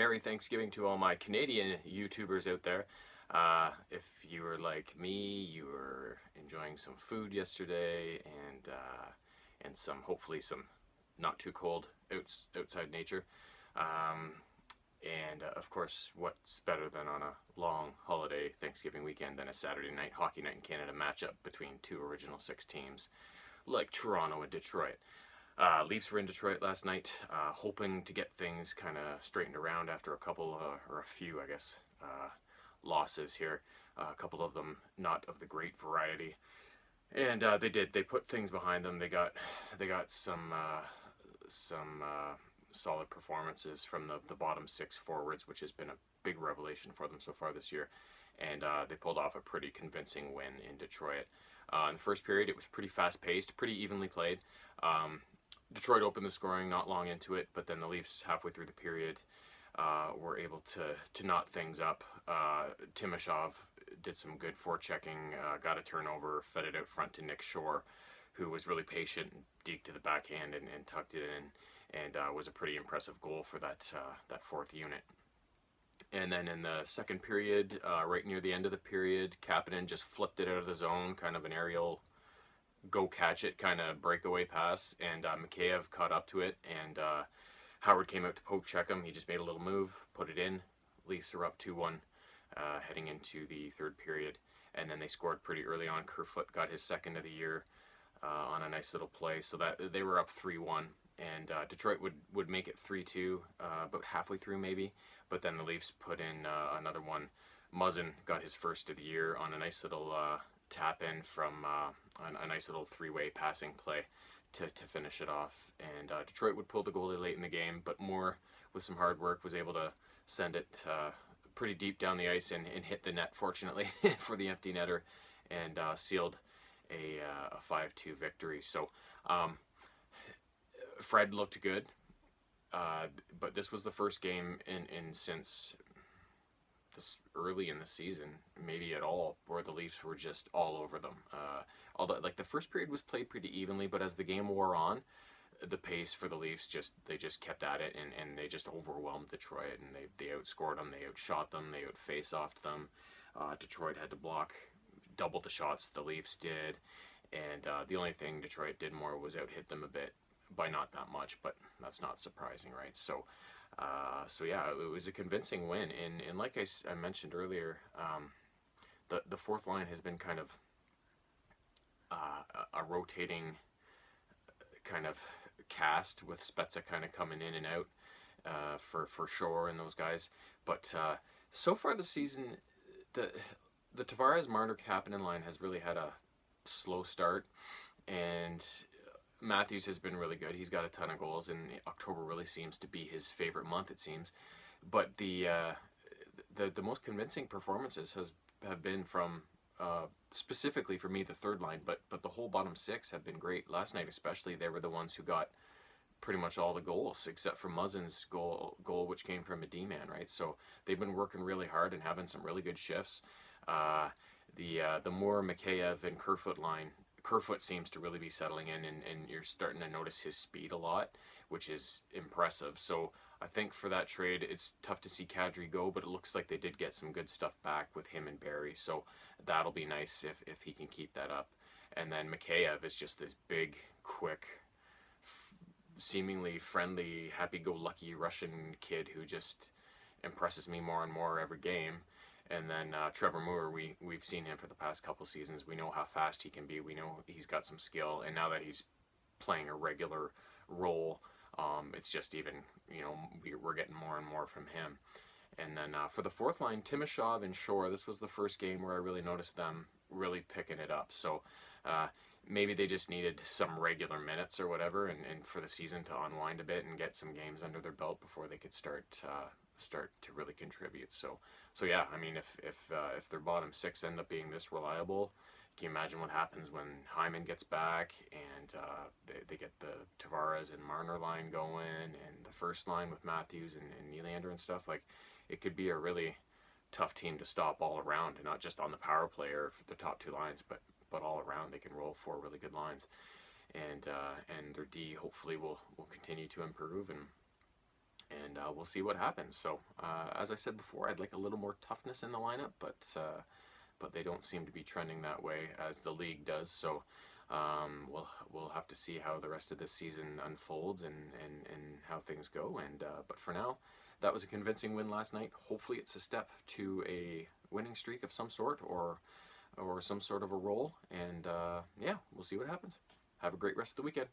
Merry Thanksgiving to all my Canadian YouTubers out there. If you were like me, you were enjoying some food yesterday and some, hopefully some not too cold outside nature. Of course, what's better than on a long holiday Thanksgiving weekend than a Saturday night hockey night in Canada matchup between two original six teams like Toronto and Detroit. Leafs were in Detroit last night, hoping to get things kind of straightened around after a couple, or a few, I guess, losses here. A couple of them not of the great variety, and they did. They put things behind them. They got some solid performances from the bottom six forwards, which has been a big revelation for them so far this year. And they pulled off a pretty convincing win in Detroit. In the first period, it was pretty fast-paced, pretty evenly played. Detroit opened the scoring not long into it, but then the Leafs, halfway through the period, were able to knot things up. Timashov did some good forechecking, got a turnover, fed it out front to Nick Shore, who was really patient, deked to the backhand and tucked it in, and was a pretty impressive goal for that fourth unit. And then in the second period, right near the end of the period, Kapanen just flipped it out of the zone, kind of an aerial go catch it kind of breakaway pass, and Mikheyev caught up to it, and Howard came out to poke check him. He just made a little move, put it in. Leafs are up 2-1 heading into the third period, and then they scored pretty early on. Kerfoot got his second of the year on a nice little play, so that they were up 3-1, and Detroit would make it 3-2 about halfway through maybe, but then the Leafs put in another one. Muzzin got his first of the year on a nice little tap in from a nice little three-way passing play to finish it off, and Detroit would pull the goalie late in the game, but Moore, with some hard work, was able to send it pretty deep down the ice and hit the net, fortunately, for the empty netter, and sealed a 5-2 victory. So Fred looked good, but this was the first game in since this early in the season, maybe at all, where the Leafs were just all over them. Although, like, the first period was played pretty evenly, but as the game wore on, the pace for the Leafs they just kept at it, and they just overwhelmed Detroit, and they outscored them, they outshot them, they outface-offed them. Detroit had to block double the shots the Leafs did, and the only thing Detroit did more was out-hit them a bit, by not that much, but that's not surprising, right? So yeah, it was a convincing win, and like I mentioned earlier, the fourth line has been kind of a rotating kind of cast, with Spezza kind of coming in and out for Shore and those guys. But so far this season, the Tavares, Marner, Kapanen line has really had a slow start, and Matthews has been really good. He's got a ton of goals, and October really seems to be his favorite month, it seems. But the most convincing performances have been from specifically for me the third line, but the whole bottom six have been great. Last night especially, they were the ones who got pretty much all the goals except for Muzzin's goal, which came from a D-man, right? So they've been working really hard and having some really good shifts. The Moore, Mikheyev, and Kerfoot line. Kerfoot seems to really be settling in, and you're starting to notice his speed a lot, which is impressive. So I think for that trade, it's tough to see Kadri go, but it looks like they did get some good stuff back with him and Barry. So that'll be nice if he can keep that up. And then Mikheyev is just this big, quick, seemingly friendly, happy-go-lucky Russian kid who just impresses me more and more every game. And then Trevor Moore, we've seen him for the past couple seasons. We know how fast he can be. We know he's got some skill. And now that he's playing a regular role, it's just even, we're getting more and more from him. And then for the fourth line, Timashov and Shore, this was the first game where I really noticed them really picking it up. So maybe they just needed some regular minutes or whatever, and for the season to unwind a bit and get some games under their belt before they could start to really contribute. So yeah, I mean, if their bottom six end up being this reliable, can you imagine what happens when Hyman gets back and they get the Tavares and Marner line going, and the first line with Matthews and Nylander and stuff? Like, it could be a really tough team to stop all around, and not just on the power play or the top two lines, but all around. They can roll four really good lines, and their D hopefully will continue to improve, and and we'll see what happens. So, as I said before, I'd like a little more toughness in the lineup, but they don't seem to be trending that way as the league does. So, we'll have to see how the rest of this season unfolds and how things go. And but for now, that was a convincing win last night. Hopefully, it's a step to a winning streak of some sort, or some sort of a roll. And yeah, we'll see what happens. Have a great rest of the weekend.